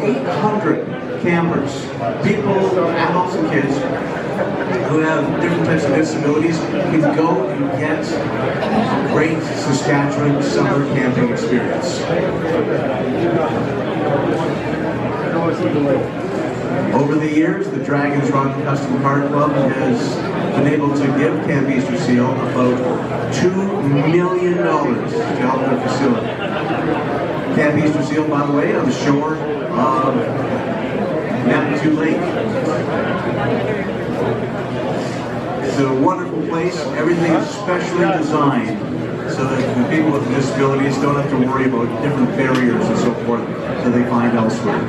800 campers, people, adults and kids, who have different types of disabilities can go and get a great Saskatchewan summer camping experience. Over the years, the Draggin Custom Car Club has been able to give Camp East Seal about $2 million to help their facility. Camp East Seal, by the way, on the shore of Napatu Lake. It's a wonderful place. Everything is specially designed so that the people with disabilities don't have to worry about different barriers and so forth that they find elsewhere.